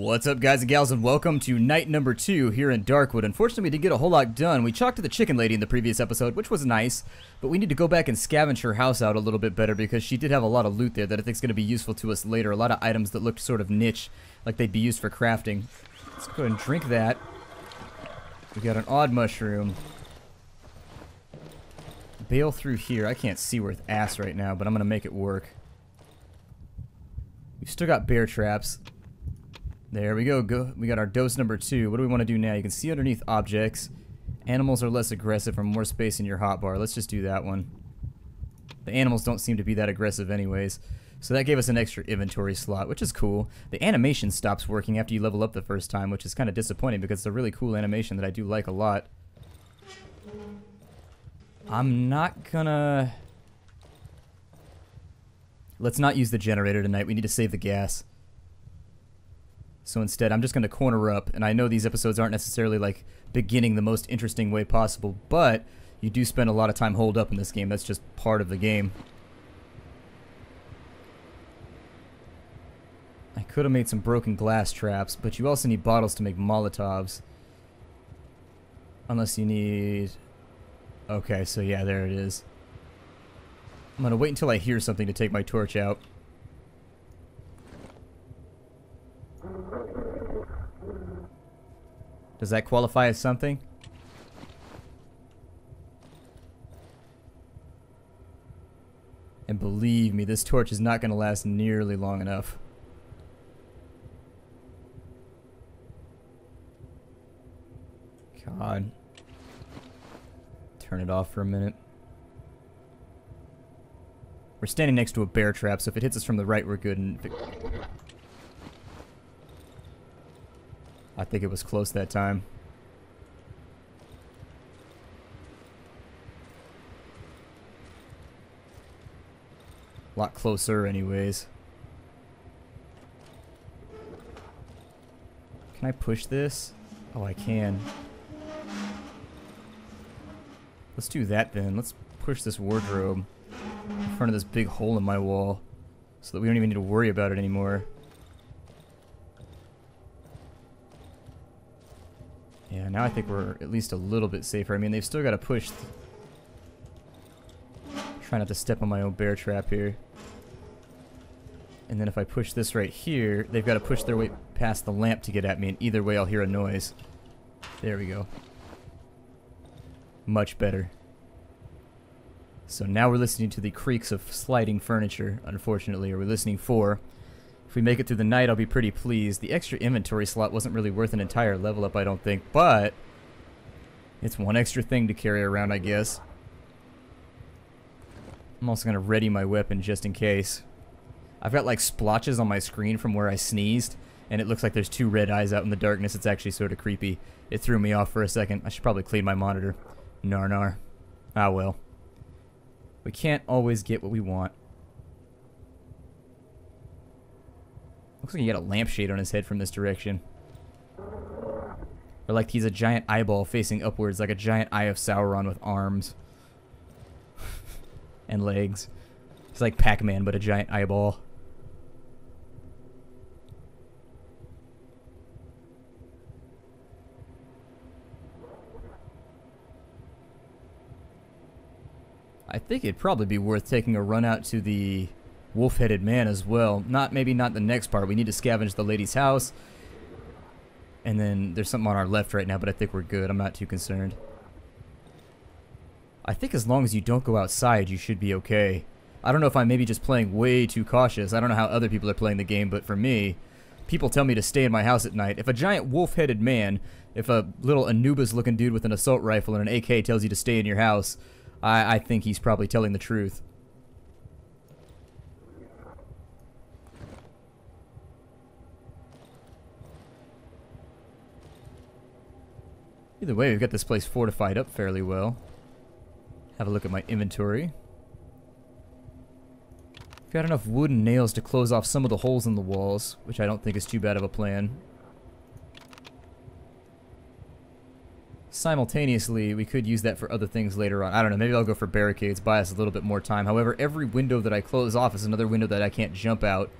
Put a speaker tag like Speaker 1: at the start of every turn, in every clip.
Speaker 1: What's up, guys and gals, and welcome to night number 2 here in Darkwood. Unfortunately, we didn't get a whole lot done. We talked to the chicken lady in the previous episode, which was nice, but we need to go back and scavenge her house out a little bit better because she did have a lot of loot there that I think is going to be useful to us later. A lot of items that looked sort of niche, like they'd be used for crafting. Let's go ahead and drink that. We got an odd mushroom. Bail through here. I can't see worth ass right now, but I'm going to make it work. We've still got bear traps. There we go. We got our dose number 2. What do we want to do now? You can see underneath objects. Animals are less aggressive or more space in your hotbar. Let's just do that one. The animals don't seem to be that aggressive anyways. So that gave us an extra inventory slot, which is cool. The animation stops working after you level up the first time, which is kind of disappointing because it's a really cool animation that I do like a lot. I'm not gonna... Let's not use the generator tonight. We need to save the gas. So instead, I'm just going to corner up, and I know these episodes aren't necessarily, like, beginning the most interesting way possible, but you do spend a lot of time holed up in this game. That's just part of the game. I could have made some broken glass traps, but you also need bottles to make Molotovs. Unless you need... Okay, so yeah, there it is. I'm going to wait until I hear something to take my torch out. Does that qualify as something? And believe me, this torch is not going to last nearly long enough. God. Turn it off for a minute. We're standing next to a bear trap, so if it hits us from the right, we're good. And I think it was close that time. A lot closer anyways. Can I push this? Oh, I can. Let's do that then. Let's push this wardrobe in front of this big hole in my wall so that we don't even need to worry about it anymore. Yeah, now I think we're at least a little bit safer. I mean, they've still got to push. Try not to step on my own bear trap here. And then if I push this right here, they've got to push their way past the lamp to get at me, and either way I'll hear a noise. There we go. Much better. So now we're listening to the creaks of sliding furniture, unfortunately, or we're listening for. If we make it through the night, I'll be pretty pleased. The extra inventory slot wasn't really worth an entire level up, I don't think, but it's one extra thing to carry around, I guess. I'm also going to ready my weapon just in case. I've got like splotches on my screen from where I sneezed, and it looks like there's 2 red eyes out in the darkness. It's actually sort of creepy. It threw me off for a second. I should probably clean my monitor. Nar. Ah well. We can't always get what we want. Looks like he got a lampshade on his head from this direction. Or like he's a giant eyeball facing upwards, like a giant eye of Sauron with arms. And legs. It's like Pac-Man, but a giant eyeball. I think it'd probably be worth taking a run out to the wolf-headed man as well. Maybe not the next part. We need to scavenge the lady's house. And then there's something on our left right now, but I think we're good. I'm not too concerned. I think as long as you don't go outside, you should be okay. I don't know if I'm maybe just playing way too cautious. I don't know how other people are playing the game, but for me, people tell me to stay in my house at night. If a giant wolf-headed man, if a little Anubis-looking dude with an assault rifle and an AK tells you to stay in your house, I think he's probably telling the truth. Either way, we've got this place fortified up fairly well. Have a look at my inventory. Got enough wood and nails to close off some of the holes in the walls, which I don't think is too bad of a plan. Simultaneously, we could use that for other things later on. I don't know, maybe I'll go for barricades, buy us a little bit more time. However, every window that I close off is another window that I can't jump out.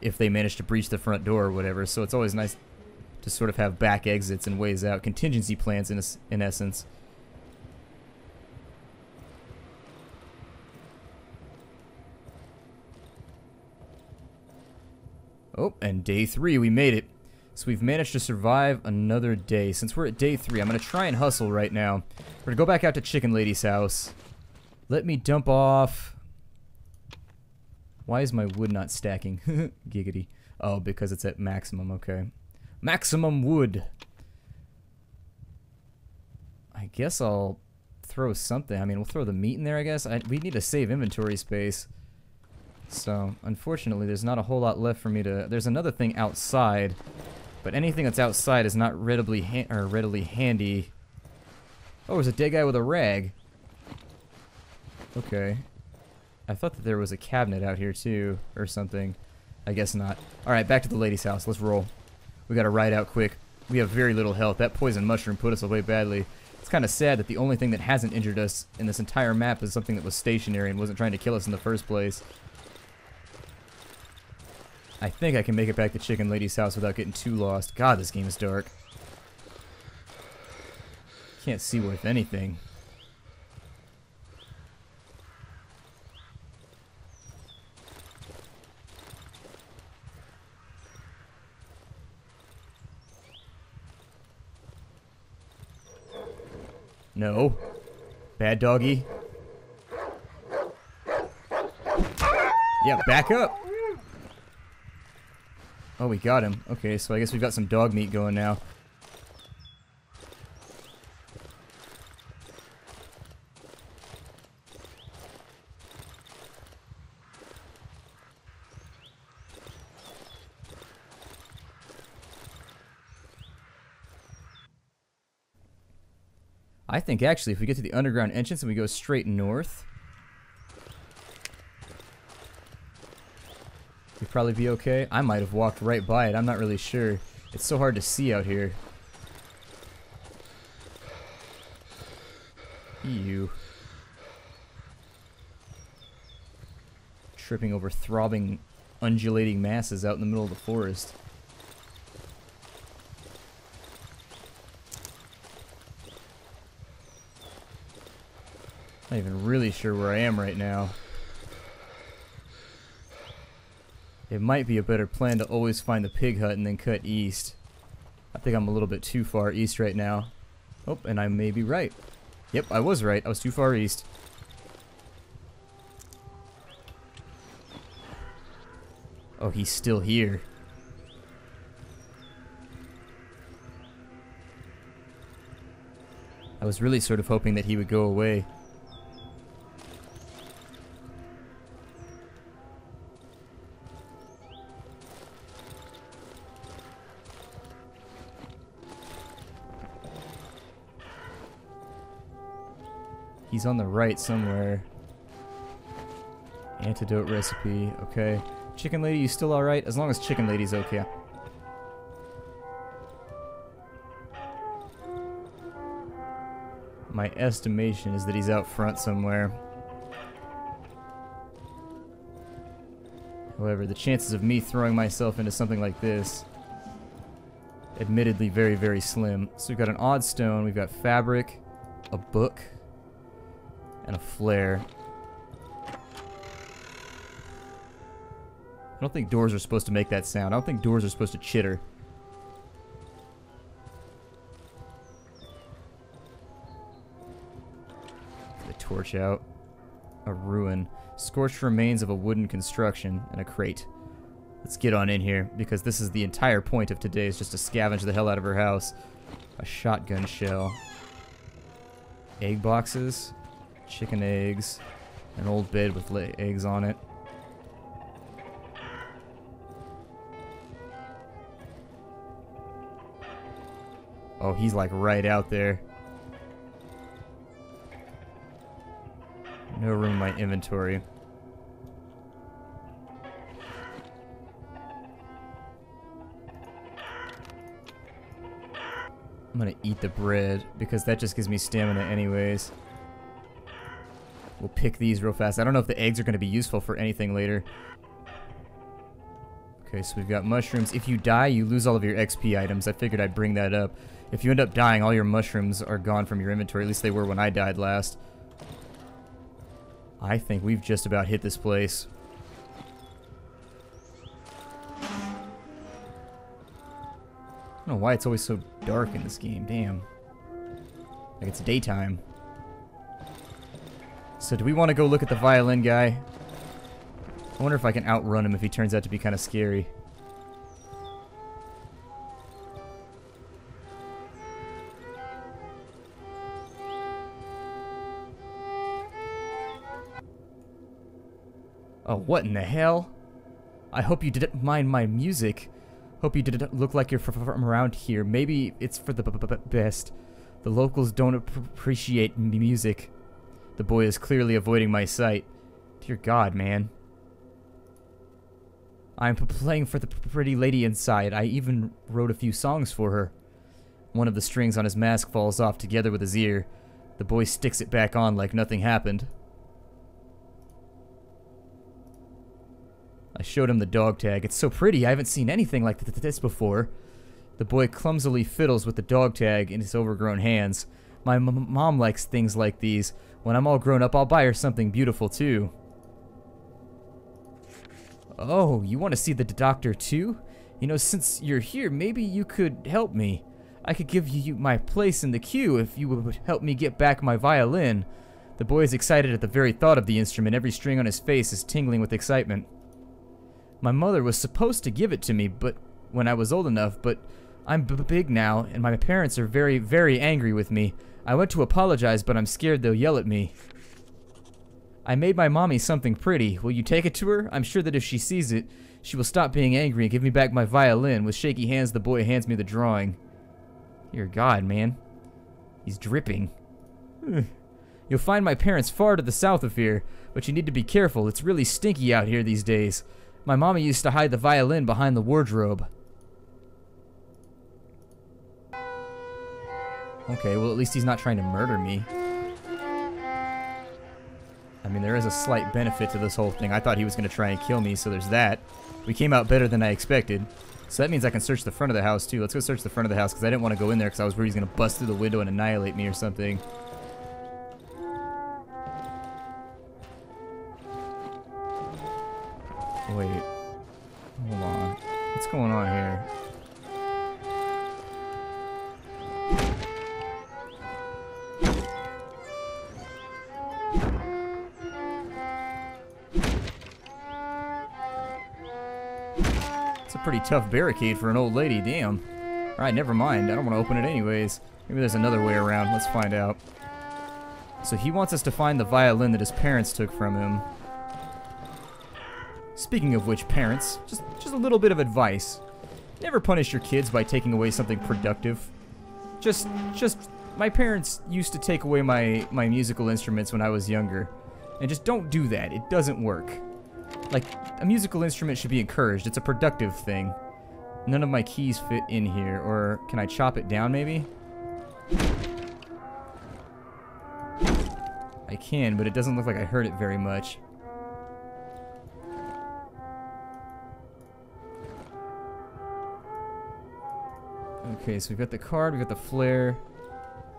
Speaker 1: if they manage to breach the front door or whatever. So it's always nice to sort of have back exits and ways out. Contingency plans in essence. Oh, and day 3, we made it. So we've managed to survive another day. Since we're at day 3, I'm going to try and hustle right now. We're going to go back out to Chicken Lady's house. Let me dump off... Why is my wood not stacking? Giggity. Oh, because it's at maximum, okay. Maximum wood. I guess I'll throw something. I mean, we'll throw the meat in there, I guess. We need to save inventory space. So, unfortunately, there's not a whole lot left for me to... There's another thing outside, but anything that's outside is not readily handy. Oh, there's a dead guy with a rag. Okay. I thought that there was a cabinet out here, too, or something. I guess not. Alright, back to the lady's house. Let's roll. We gotta ride out quick. We have very little health. That poison mushroom put us away badly. It's kind of sad that the only thing that hasn't injured us in this entire map is something that was stationary and wasn't trying to kill us in the first place. I think I can make it back to Chicken Lady's house without getting too lost. God, this game is dark. Can't see worth anything. No. Bad doggy. Yeah, back up. Oh, we got him. Okay, so I guess we've got some dog meat going now. I think actually if we get to the underground entrance and we go straight north, we'd probably be okay. I might have walked right by it. I'm not really sure. It's so hard to see out here. Ew. Tripping over throbbing, undulating masses out in the middle of the forest. Not even really sure where I am right now. It might be a better plan to always find the pig hut and then cut east. I think I'm a little bit too far east right now. Oh, and I may be right. Yep, I was right. I was too far east. Oh, he's still here. I was really sort of hoping that he would go away. He's on the right somewhere. Antidote recipe, okay. Chicken Lady, you still alright? As long as Chicken Lady's okay. My estimation is that he's out front somewhere. However, the chances of me throwing myself into something like this, admittedly very, very slim. So we've got an odd stone, we've got fabric, a book, and a flare. I don't think doors are supposed to make that sound. I don't think doors are supposed to chitter. The torch out. A ruin. Scorched remains of a wooden construction and a crate. Let's get on in here, because this is the entire point of today, is just to scavenge the hell out of her house. A shotgun shell. Egg boxes. Chicken eggs. An old bed with eggs on it. Oh, he's like right out there. No room in my inventory. I'm gonna eat the bread, because that just gives me stamina anyways. We'll pick these real fast. I don't know if the eggs are gonna be useful for anything later. Okay, so we've got mushrooms. If you die, you lose all of your XP items. I figured I'd bring that up. If you end up dying, all your mushrooms are gone from your inventory. At least they were when I died last. I think we've just about hit this place. I don't know why it's always so dark in this game. Damn. Like it's daytime. So do we want to go look at the violin guy? I wonder if I can outrun him if he turns out to be kind of scary. Oh, what in the hell? I hope you didn't mind my music. Hope you didn't look like you're from around here. Maybe it's for the best. The locals don't appreciate music. The boy is clearly avoiding my sight. Dear God, man. I'm playing for the pretty lady inside. I even wrote a few songs for her. One of the strings on his mask falls off together with his ear. The boy sticks it back on like nothing happened. I showed him the dog tag. It's so pretty. I haven't seen anything like this before. The boy clumsily fiddles with the dog tag in his overgrown hands. My mom likes things like these. When I'm all grown up, I'll buy her something beautiful too. Oh, you want to see the doctor too? You know, since you're here, maybe you could help me. I could give you my place in the queue if you would help me get back my violin. The boy is excited at the very thought of the instrument. Every string on his face is tingling with excitement. My mother was supposed to give it to me, but when I was old enough, but I'm big now, and my parents are very, very angry with me. I went to apologize, but I'm scared they'll yell at me. I made my mommy something pretty. Will you take it to her? I'm sure that if she sees it, she will stop being angry and give me back my violin. With shaky hands, the boy hands me the drawing. Dear God, man. He's dripping. You'll find my parents far to the south of here, but you need to be careful. It's really stinky out here these days. My mommy used to hide the violin behind the wardrobe. Okay, well at least he's not trying to murder me. I mean, there is a slight benefit to this whole thing. I thought he was going to try and kill me, so there's that. We came out better than I expected. So that means I can search the front of the house too. Let's go search the front of the house, because I didn't want to go in there because I was worried he's going to bust through the window and annihilate me or something. Wait. Hold on. What's going on here? It's a pretty tough barricade for an old lady, damn. Alright, never mind. I don't want to open it anyways. Maybe there's another way around. Let's find out. So he wants us to find the violin that his parents took from him. Speaking of which, parents, just a little bit of advice. Never punish your kids by taking away something productive. My parents used to take away my musical instruments when I was younger. And just don't do that. It doesn't work. Like, a musical instrument should be encouraged. It's a productive thing. None of my keys fit in here. Or can I chop it down, maybe? I can, but it doesn't look like I heard it very much. Okay, so we've got the card, we've got the flare.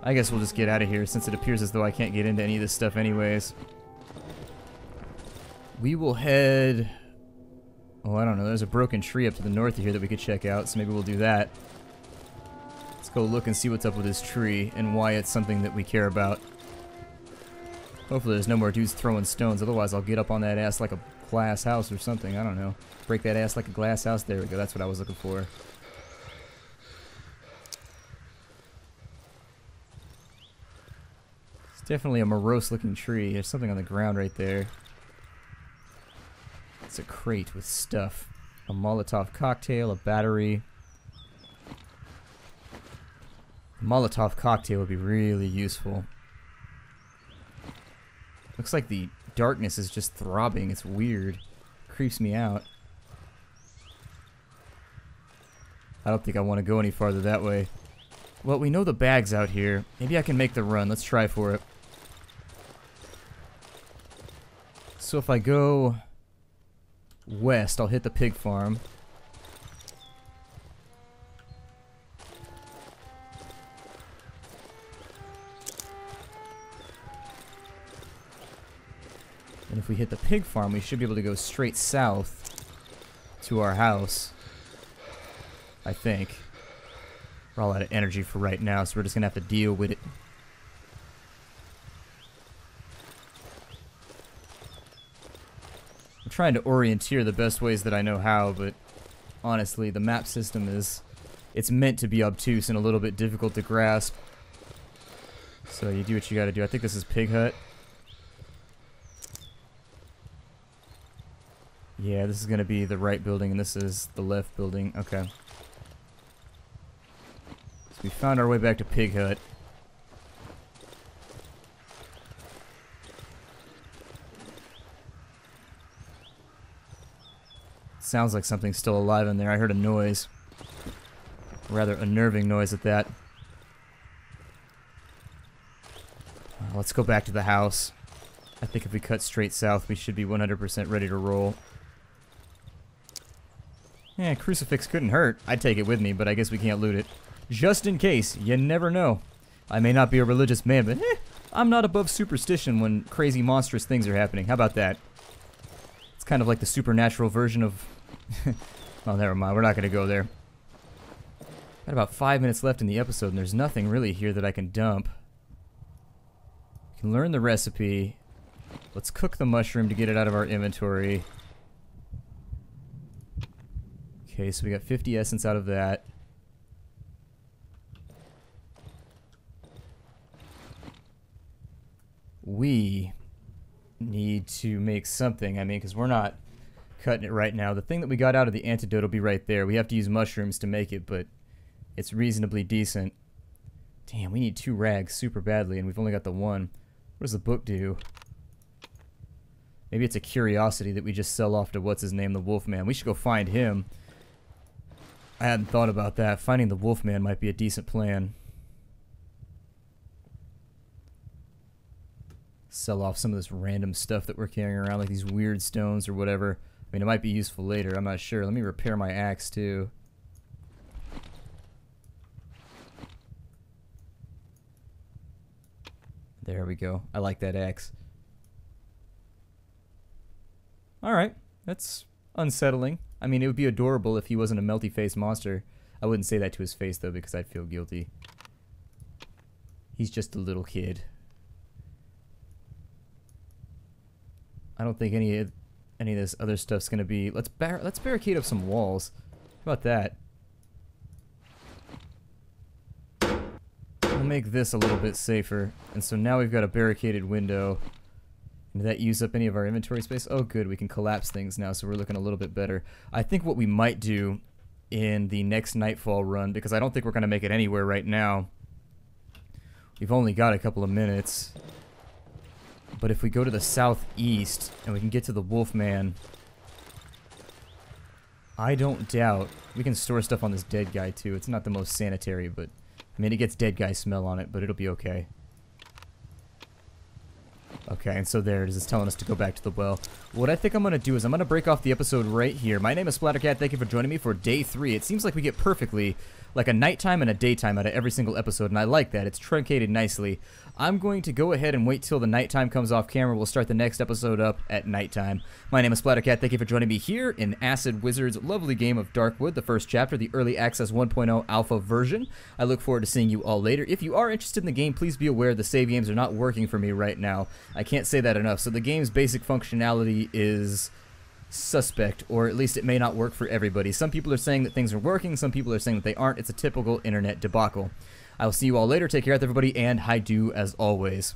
Speaker 1: I guess we'll just get out of here since it appears as though I can't get into any of this stuff anyways. We will head... Oh, I don't know. There's a broken tree up to the north of here that we could check out, so maybe we'll do that. Let's go look and see what's up with this tree and why it's something that we care about. Hopefully there's no more dudes throwing stones, otherwise I'll get up on that ass like a glass house or something. I don't know. Break that ass like a glass house. There we go. That's what I was looking for. Definitely a morose looking tree. There's something on the ground right there. It's a crate with stuff. A Molotov cocktail, a battery. A Molotov cocktail would be really useful. Looks like the darkness is just throbbing. It's weird. Creeps me out. I don't think I want to go any farther that way. Well, we know the bag's out here. Maybe I can make the run. Let's try for it. So if I go west, I'll hit the pig farm. And if we hit the pig farm, we should be able to go straight south to our house. I think. We're all out of energy for right now, so we're just going to have to deal with it. I'm trying to orienteer the best ways that I know how, but honestly, the map system is... It's meant to be obtuse and a little bit difficult to grasp. So you do what you gotta do. I think this is Pig Hut. Yeah, this is gonna be the right building, and this is the left building. Okay. So we found our way back to Pig Hut. Sounds like something's still alive in there. I heard a noise. Rather unnerving noise at that. Let's go back to the house. I think if we cut straight south, we should be 100% ready to roll. Yeah, crucifix couldn't hurt. I'd take it with me, but I guess we can't loot it. Just in case. You never know. I may not be a religious man, but I'm not above superstition when crazy monstrous things are happening. How about that? It's kind of like the supernatural version of... Oh, never mind. We're not going to go there. Got about 5 minutes left in the episode, and there's nothing really here that I can dump. We can learn the recipe. Let's cook the mushroom to get it out of our inventory. Okay, so we got 50 essence out of that. We need to make something, I mean, because we're not cutting it right now. The thing that we got out of the antidote will be right there. We have to use mushrooms to make it, but it's reasonably decent. Damn, we need 2 rags super badly, and we've only got the 1. What does the book do? Maybe it's a curiosity that we just sell off to what's-his-name, the Wolfman. We should go find him. I hadn't thought about that. Finding the Wolfman might be a decent plan. Sell off some of this random stuff that we're carrying around, like these weird stones or whatever. I mean, it might be useful later. I'm not sure. Let me repair my axe, too. There we go. I like that axe. Alright. That's unsettling. I mean, it would be adorable if he wasn't a melty-faced monster. I wouldn't say that to his face, though, because I'd feel guilty. He's just a little kid. I don't think any of this other stuff's gonna be... Let's barricade up some walls. How about that? We'll make this a little bit safer. And so now we've got a barricaded window. Did that use up any of our inventory space? Oh, good. We can collapse things now, so we're looking a little bit better. I think what we might do in the next Nightfall run, because I don't think we're going to make it anywhere right now. We've only got a couple of minutes. But if we go to the southeast and we can get to the Wolfman, I don't doubt we can store stuff on this dead guy too. It's not the most sanitary, but I mean, it gets dead guy smell on it, but it'll be okay. Okay, and so there it is. It's telling us to go back to the well. What I think I'm going to do is I'm going to break off the episode right here. My name is Splattercat. Thank you for joining me for day 3. It seems like we get perfectly like a nighttime and a daytime out of every single episode, and I like that. It's truncated nicely. I'm going to go ahead and wait till the nighttime comes off camera. We'll start the next episode up at nighttime. My name is Splattercat. Thank you for joining me here in Acid Wizard's lovely game of Darkwood, the first chapter, the Early Access 1.0 alpha version. I look forward to seeing you all later. If you are interested in the game, please be aware the save games are not working for me right now. I can't say that enough. So the game's basic functionality is suspect, or at least it may not work for everybody. Some people are saying that things are working, some people are saying that they aren't. It's a typical internet debacle. I will see you all later. Take care, everybody, and hi-do as always.